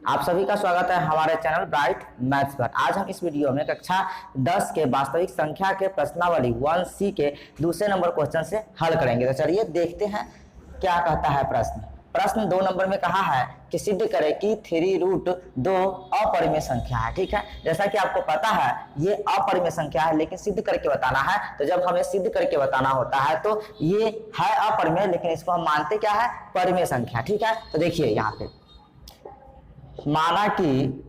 आप सभी का स्वागत है हमारे चैनल ब्राइट मैथ्स पर। आज हम इस वीडियो में कक्षा 10 के वास्तविक संख्या के प्रश्नावली 1C के दूसरे नंबर क्वेश्चन से हल करेंगे। तो चलिए देखते हैं क्या कहता है प्रश्न। प्रश्न 2 नंबर में कहा है कि सिद्ध करें कि 3√2 अपरिमेय संख्या है। ठीक है, जैसा कि आपको पता है ये अपरिमेय संख्या है, लेकिन सिद्ध करके बताना है। तो जब हमें सिद्ध करके बताना होता है तो ये है अपरिमेय, लेकिन इसको हम मानते क्या है, परिमेय संख्या। ठीक है, तो देखिए यहाँ पे माना कि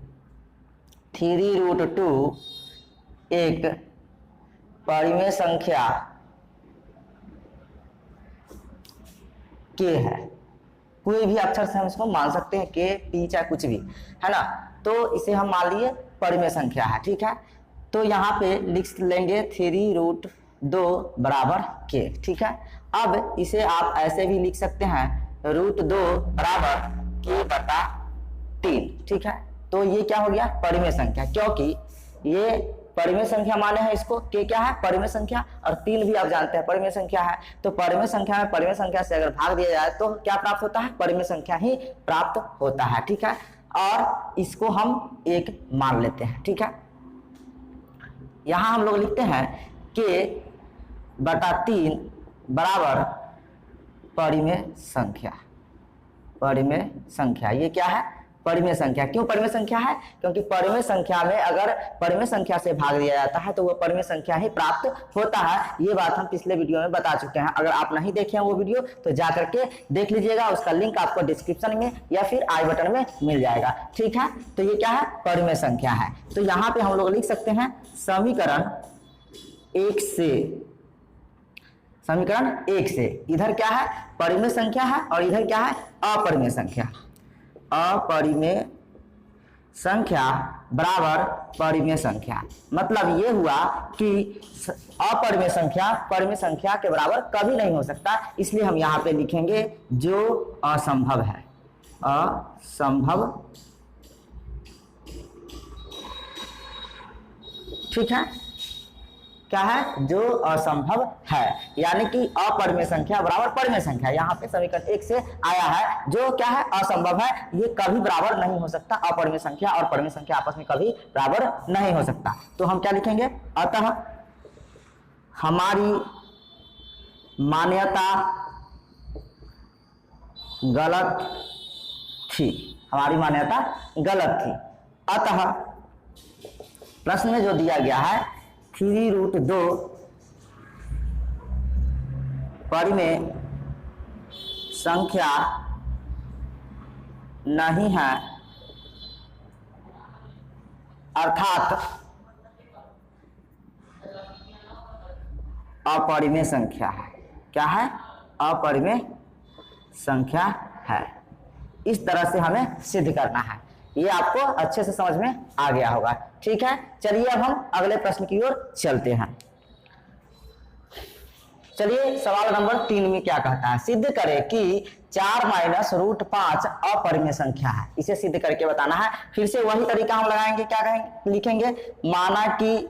3√2 एक परिमेय संख्या के है। कोई भी अक्षर से हम इसको मान सकते हैं, के, पी, चाहे कुछ भी, है ना। तो इसे हम मान लिए परिमेय संख्या है। ठीक है, तो यहाँ पे लिख लेंगे 3√2 बराबर के। ठीक है, अब इसे आप ऐसे भी लिख सकते हैं √2 बराबर के बटा 3। ठीक है, तो ये क्या हो गया, परिमेय संख्या, क्योंकि ये परिमेय संख्या माने हैं इसको। के क्या है, परिमेय संख्या, और 3 भी आप जानते हैं परिमेय संख्या है। तो परिमेय संख्या में परिमेय संख्या से अगर भाग दिया जाए तो क्या प्राप्त होता है, परिमेय संख्या ही प्राप्त होता है। ठीक है, और इसको हम एक मान लेते हैं। ठीक है, यहां हम लोग लिखते हैं के बटा 3 बराबर परिमेय संख्या। परिमेय संख्या ये क्या है, परिमेय संख्या। क्यों परिमेय संख्या है, क्योंकि परिमेय संख्या में अगर परिमेय संख्या से भाग दिया जाता है तो वो परिमेय संख्या ही प्राप्त होता है। ये बात हम पिछले वीडियो में बता चुके हैं। अगर आप नहीं देखे हैं वो वीडियो तो जा करके देख लीजिएगा, उसका लिंक आपको डिस्क्रिप्शन में या फिर आई बटन में मिल जाएगा। ठीक है, तो ये क्या है, परिमेय संख्या है। तो यहाँ पे हम लोग लिख सकते हैं समीकरण 1 से, समीकरण 1 से इधर क्या है, परिमेय संख्या है, और इधर क्या है, अपरिमेय संख्या। अपरिमेय संख्या बराबर परिमेय संख्या, मतलब ये हुआ कि अपरिमेय संख्या परिमेय संख्या के बराबर कभी नहीं हो सकता, इसलिए हम यहाँ पे लिखेंगे जो असंभव है। असंभव, ठीक है, क्या है, जो असंभव है, यानी कि अपरिमेय संख्या बराबर परिमेय संख्या। यहाँ पे समीकरण 1 से आया है, जो क्या है, असंभव है, ये कभी बराबर नहीं हो सकता। अपरिमेय संख्या और परिमेय संख्या आपस में कभी बराबर नहीं हो सकता। तो हम क्या लिखेंगे, अतः हमारी मान्यता गलत थी। हमारी मान्यता गलत थी। अतः प्रश्न में जो दिया गया है 3√2 परिमेय संख्या नहीं है, अर्थात अपरिमेय संख्या है। क्या है, अपरिमेय संख्या है। इस तरह से हमें सिद्ध करना है। ये आपको अच्छे से समझ में आ गया होगा। ठीक है, चलिए अब हम अगले प्रश्न की ओर चलते हैं। चलिए सवाल नंबर 3 में क्या कहता है, सिद्ध करें कि 4 - √5 अपरिमेय संख्या है। इसे सिद्ध करके बताना है। फिर से वही तरीका हम लगाएंगे, क्या कहेंगे, लिखेंगे माना कि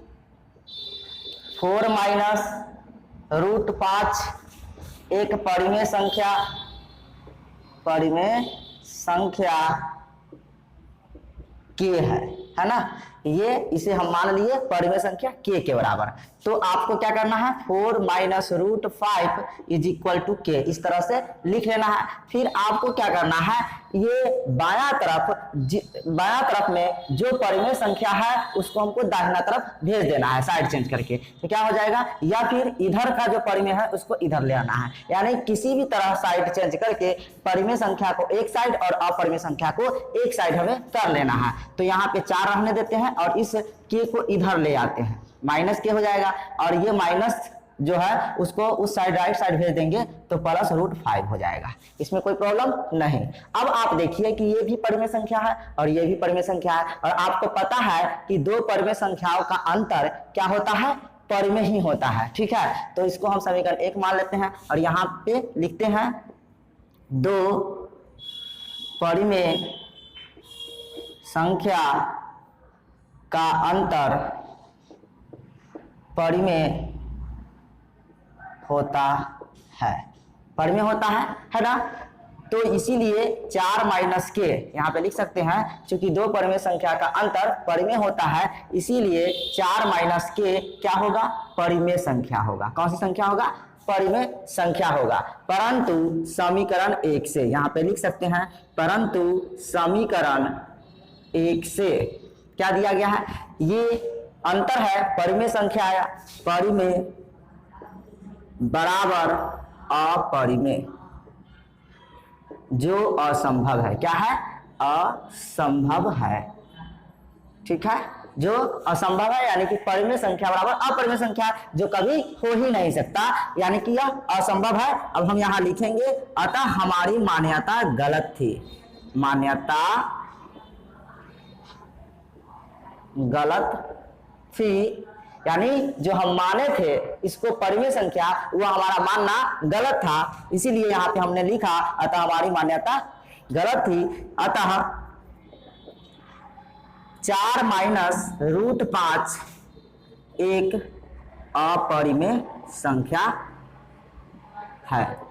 4 - √5 एक परिमेय संख्या, परिमेय संख्या के है ना। ये इसे हम मान लिए परिमेय संख्या के बराबर। तो आपको क्या करना है, 4 - √5 = के, इस तरह से लिख लेना है। फिर आपको क्या करना है, ये बायां तरफ में जो परिमेय संख्या है उसको हमको दाहिना तरफ भेज देना है, साइड चेंज करके। तो क्या हो जाएगा, या फिर इधर का जो परिमेय है उसको इधर ले आना है, यानी किसी भी तरह साइड चेंज करके परिमेय संख्या को एक साइड और अपरिमेय संख्या को एक साइड हमें कर लेना है। तो यहाँ पे 4 रहने देते हैं और इस के को इधर ले आते हैं, माइनस के हो जाएगा, और ये माइनस जो है उसको उस साइड राइट साइड भेज देंगे तो +√5 हो जाएगा। इसमें कोई प्रॉब्लम नहीं। अब आप देखिए कि ये भी परिमेय संख्या है और ये भी परिमेय संख्या है, और आपको पता है कि दो परिमेय संख्याओं का अंतर क्या होता है, परिमेय ही होता है। ठीक है, तो इसको हम समीकरण 1 मान लेते हैं और यहाँ पे लिखते हैं 2 परिमेय संख्या का अंतर परिमेय होता है। परिमेय होता है ना। तो इसीलिए 4 माइनस के यहाँ पे लिख सकते हैं, क्योंकि दो परिमेय संख्या का अंतर परिमेय होता है, इसीलिए 4 माइनस के क्या होगा, परिमेय संख्या होगा। कौन सी संख्या होगा, परिमेय संख्या होगा। परंतु समीकरण 1 से यहाँ पे लिख सकते हैं, परंतु समीकरण 1 से क्या दिया गया है, ये अंतर है परिमेय संख्या आया, परिमेय बराबर अपरिमेय, जो असंभव है। क्या है, असंभव है। ठीक है, जो असंभव है यानी कि परिमेय संख्या बराबर अपरिमेय संख्या, जो कभी हो ही नहीं सकता, यानी कि यह असंभव है। अब हम यहां लिखेंगे, अतः हमारी मान्यता गलत थी। मान्यता गलत थी, यानी जो हम माने थे इसको परिमेय संख्या, वो हमारा मानना गलत था। इसीलिए यहां पे हमने लिखा, अतः हमारी मान्यता गलत थी। अतः 4 माइनस रूट 5 एक अपरिमेय संख्या है।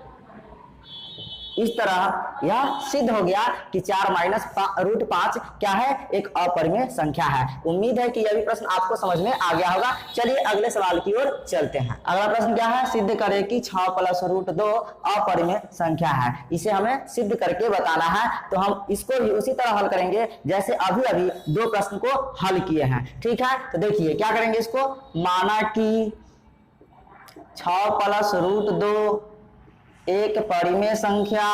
इस तरह यह सिद्ध हो गया कि 4 माइनस रूट 5 क्या है, एक अपरिमेय संख्या है। उम्मीद है कि यह भी प्रश्न आपको समझ में आ गया होगा। चलिए अगले सवाल की ओर चलते हैं। अगला प्रश्न क्या है, सिद्ध करें कि 6 प्लस रूट 2 अपरिमेय संख्या है। इसे हमें सिद्ध करके बताना है, तो हम इसको भी उसी तरह हल करेंगे जैसे अभी अभी दो प्रश्न को हल किए हैं। ठीक है, तो देखिए क्या करेंगे, इसको माना कि 6 प्लस रूट 2 एक परिमेय संख्या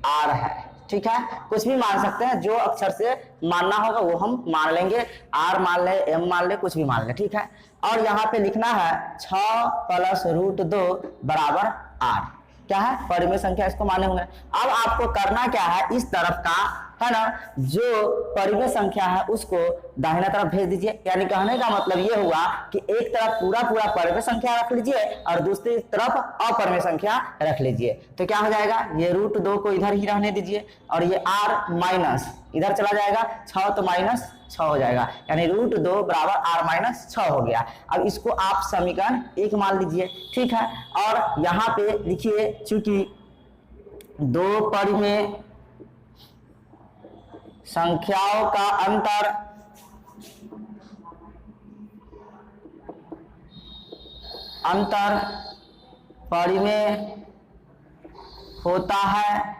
आर है। ठीक है, कुछ भी मान सकते हैं, जो अक्षर से मानना होगा वो हम मान लेंगे, आर मान ले, एम मान ले, कुछ भी मान ले। ठीक है, और यहाँ पे लिखना है 6 प्लस रूट 2 बराबर आर। क्या है, परिमेय संख्या, इसको माने होंगे। अब आपको करना क्या है, इस तरफ का है ना, जो परिमेय संख्या है उसको दाहिना तरफ भेज दीजिए। यानी कहने का मतलब ये हुआ कि एक तरफ पूरा परिमेय संख्या रख लीजिए और दूसरी तरफ अपरिमेय संख्या रख लीजिए। तो क्या हो जाएगा, ये रूट 2 को इधर ही रहने दीजिए और ये आर माइनस इधर चला जाएगा, 6 तो माइनस 6 हो जाएगा, यानी रूट 2 बराबर आर माइनस 6 हो गया। अब इसको आप समीकरण 1 मान लीजिए। ठीक है, और यहाँ पे लिखिए, चूंकि दो परिमेय संख्याओं का अंतर परिमेय होता है,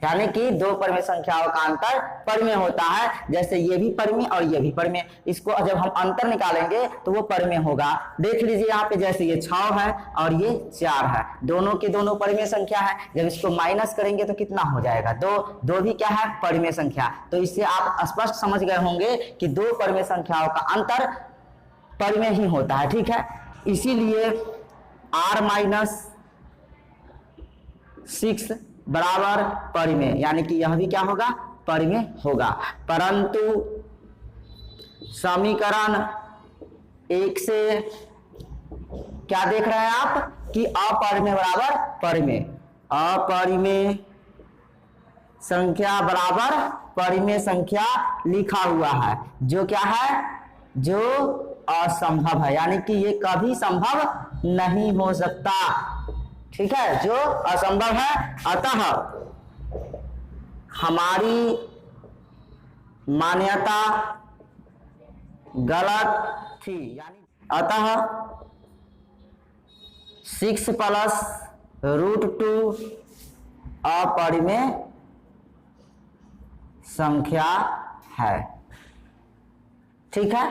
यानी कि दो परिमेय संख्याओं का अंतर परिमेय होता है। जैसे ये भी परिमेय और ये भी परिमेय, इसको जब हम अंतर निकालेंगे तो वो परिमेय होगा। देख लीजिए यहाँ पे, जैसे ये 6 है और ये 4 है, दोनों के दोनों परिमेय संख्या है। जब इसको माइनस करेंगे तो कितना हो जाएगा, 2। 2 भी क्या है, परिमेय संख्या। तो इससे आप स्पष्ट समझ गए होंगे कि दो परिमेय संख्याओं का अंतर परिमेय ही होता है। ठीक है, इसीलिए r माइनस 6 बराबर परिमेय, यानी कि यह भी क्या होगा, परिमेय होगा। परंतु समीकरण 1 से क्या देख रहे हैं आप कि अपरिमेय बराबर परिमेय, अपरिमेय संख्या बराबर परिमेय संख्या लिखा हुआ है, जो क्या है, जो असंभव है, यानी कि ये कभी संभव नहीं हो सकता। ठीक है, जो असंभव है। अतः हमारी मान्यता गलत थी, यानी अतः 6 प्लस रूट 2 अपरिमेय संख्या है। ठीक है,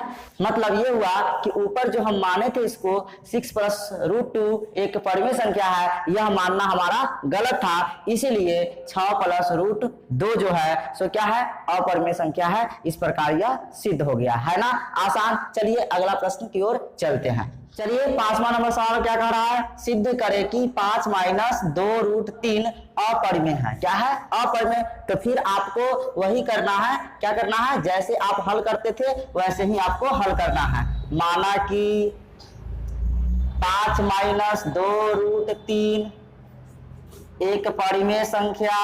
मतलब ये हुआ कि ऊपर जो हम माने थे इसको 6 प्लस रूट 2 एक परिमेय संख्या है, यह मानना हमारा गलत था। इसीलिए 6 प्लस रूट 2 जो है सो क्या है, अपरिमेय संख्या है। इस प्रकार यह सिद्ध हो गया है ना, आसान। चलिए अगला प्रश्न की ओर चलते हैं। चलिए 5वां नंबर सवाल क्या कह रहा है, सिद्ध करें कि 5 माइनस 2 रूट 3 अपरिमेय है। क्या है, अपरिमेय। तो फिर आपको वही करना है, क्या करना है, जैसे आप हल करते थे वैसे ही आपको हल करना है। माना कि 5 माइनस 2 रूट 3 एक परिमेय संख्या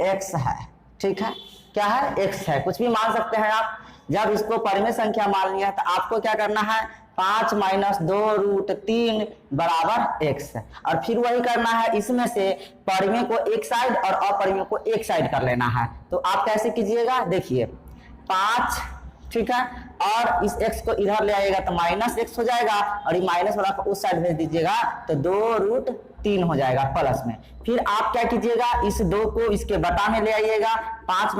x है। ठीक है, क्या है, x है, कुछ भी मान सकते हैं आप। जब इसको परिमेय संख्या मान लिया तो आपको क्या करना है, 5 - 2√3 बराबर x, और फिर वही करना है, इसमें से परिमेय को एक साइड और अपरिमेय को एक साइड कर लेना है। तो आप कैसे कीजिएगा, देखिए 5, ठीक है, और इस x को इधर ले आइएगा तो -x हो जाएगा, और ये माइनस वाला को उस साइड भेज दीजिएगा तो 2√3 हो जाएगा प्लस में। फिर आप क्या कीजिएगा, इस 2 को इसके बटा में ले आइएगा, 5 -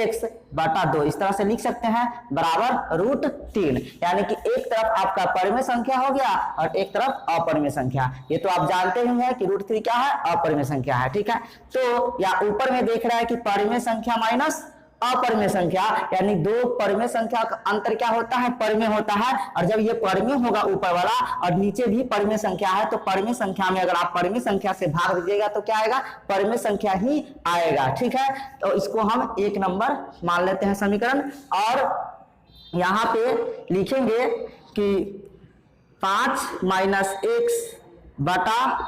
x बटा 2 इस तरह से लिख सकते हैं बराबर √3, यानी कि एक तरफ आपका परिमेय संख्या हो गया और एक तरफ अपरिमेय संख्या। ये तो आप जानते ही हैं कि √3 क्या है, अपरिमेय संख्या है, ठीक है। तो या ऊपर में देख रहा है कि परिमेय संख्या माइनस अपरिमेय संख्या, यानी दो परिमेय संख्या का अंतर क्या होता है, परिमेय होता है, और जब ये परिमेय होगा ऊपर वाला और नीचे भी परिमेय संख्या है, तो परिमेय संख्या में अगर आप परिमेय संख्या से भाग दीजिएगा तो क्या आएगा, परिमेय संख्या ही आएगा, ठीक है। तो इसको हम 1 नंबर मान लेते हैं समीकरण, और यहाँ पे लिखेंगे कि 5 - x बटा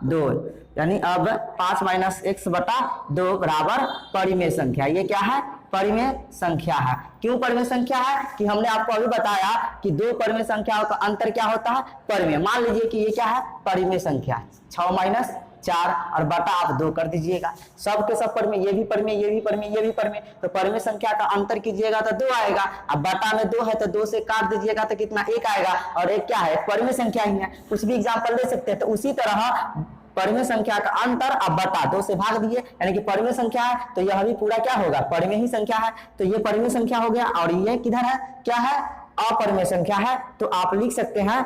2, यानी अब 5 - x बटा 2 बराबर परिमेय संख्या। ये क्या है, परिमेय संख्या है। क्यों परिमेय संख्या है, कि हमने आपको अभी बताया कि दो परिमेय संख्याओं का अंतर क्या होता है, परिमेय। मान लीजिए कि ये क्या है, परिमेय संख्या 6 - 4 और बटा आप 2 कर दीजिएगा, सब के सब परिमेय, ये भी परिमेय, ये भी परिमेय, ये भी परिमेय, तो परिमेय संख्या का अंतर कीजिएगा तो 2 आएगा। अब बटा में 2 है तो 2 से काट दीजिएगा तो कितना, 1 आएगा, और एक क्या है, परिमेय संख्या ही है। कुछ भी एग्जाम्पल ले सकते हैं। तो उसी तरह परिमेय संख्या का अंतर अब बटा 2 से भाग दिए, यानी कि परिमेय संख्या है तो यह भी पूरा क्या होगा, परिमेय ही संख्या है। तो ये परिमेय संख्या हो गया, और ये किधर है, क्या है, अपरिमेय संख्या है। तो आप लिख सकते हैं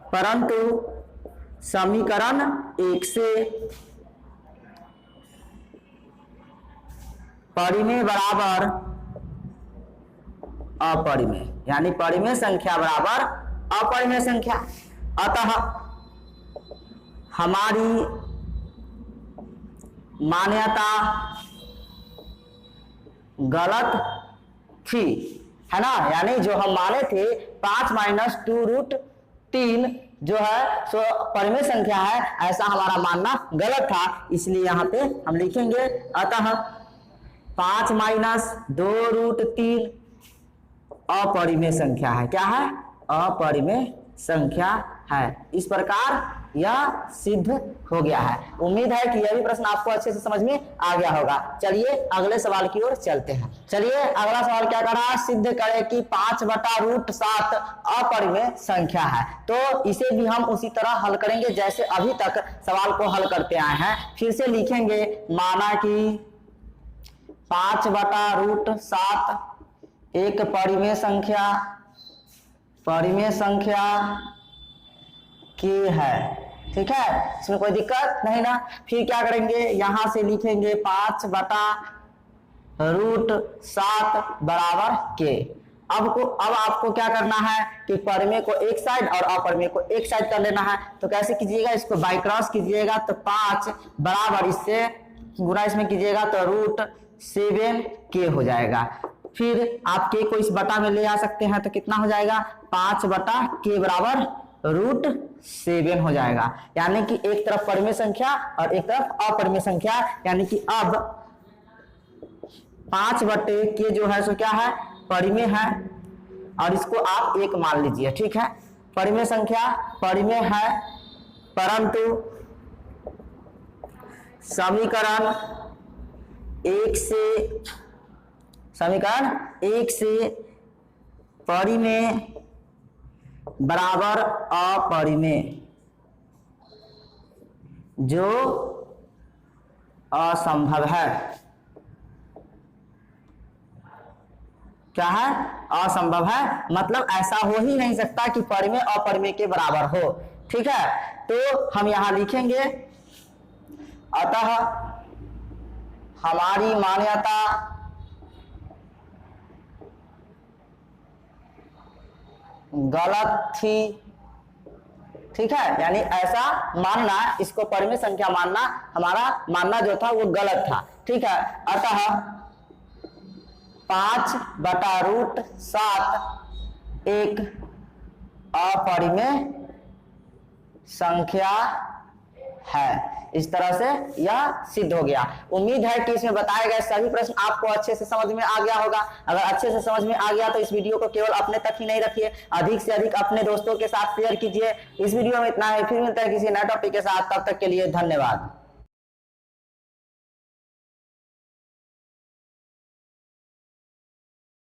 परंतु समीकरण 1 से परिमेय बराबर अपरिमेय, यानी परिमेय संख्या बराबर अपरिमेय संख्या। अतः हमारी मान्यता गलत थी, है ना, यानी जो हम माने थे 5 - 2√3 जो है सो परिमेय संख्या है, ऐसा हमारा मानना गलत था। इसलिए यहाँ पे हम लिखेंगे अतः 5 - 2√3 अपरिमेय संख्या है। क्या है, अपरिमेय संख्या है। इस प्रकार यह सिद्ध हो गया है। उम्मीद है कि यह भी प्रश्न आपको अच्छे से समझ में आ गया होगा। चलिए अगले सवाल की ओर चलते हैं। चलिए अगला सवाल क्या कर रहा है, सिद्ध करें कि 5/√7 अपरिमेय संख्या है। तो इसे भी हम उसी तरह हल करेंगे जैसे अभी तक सवाल को हल करते आए हैं। फिर से लिखेंगे, माना कि 5/√7 एक परिमेय संख्या की है, ठीक है, इसमें कोई दिक्कत नहीं ना। फिर क्या करेंगे, यहां से लिखेंगे 5/√7 बराबर के। अब आपको क्या करना है कि परिमेय को एक साइड और अपरिमेय को एक साइड कर लेना है। तो कैसे कीजिएगा, इसको बाई क्रॉस कीजिएगा तो 5 बराबर इससे गुना इसमें कीजिएगा तो √7 हो जाएगा। फिर आप के को इस बटा में ले आ सकते हैं तो कितना हो जाएगा, 5/k बराबर √7 हो जाएगा। यानी कि एक तरफ परिमेय संख्या और एक तरफ अपरिमेय संख्या, यानी कि अब 5/k जो है सो क्या है, परिमेय है, और इसको आप 1 मान लीजिए, ठीक है। परिमेय संख्या परिमेय है, परंतु समीकरण 1 से परिमेय बराबर अपरिमेय जो असंभव है। क्या है, असंभव है, मतलब ऐसा हो ही नहीं सकता कि परिमेय अपरिमेय के बराबर हो, ठीक है। तो हम यहां लिखेंगे अतः हमारी मान्यता गलत थी, ठीक है, यानी ऐसा मानना, इसको परिमेय संख्या मानना, हमारा मानना जो था वो गलत था, ठीक है। अतः 5/√7 एक अपरिमेय संख्या है। इस तरह से यह सिद्ध हो गया। उम्मीद है कि इसमें बताए गए सभी प्रश्न आपको अच्छे से समझ में आ गया होगा। अगर अच्छे से समझ में आ गया तो इस वीडियो को केवल अपने तक ही नहीं रखिए, अधिक से अधिक अपने दोस्तों के साथ शेयर कीजिए। इस वीडियो में इतना है, फिर मिलता है किसी नए टॉपिक के साथ, तब तक के लिए धन्यवाद।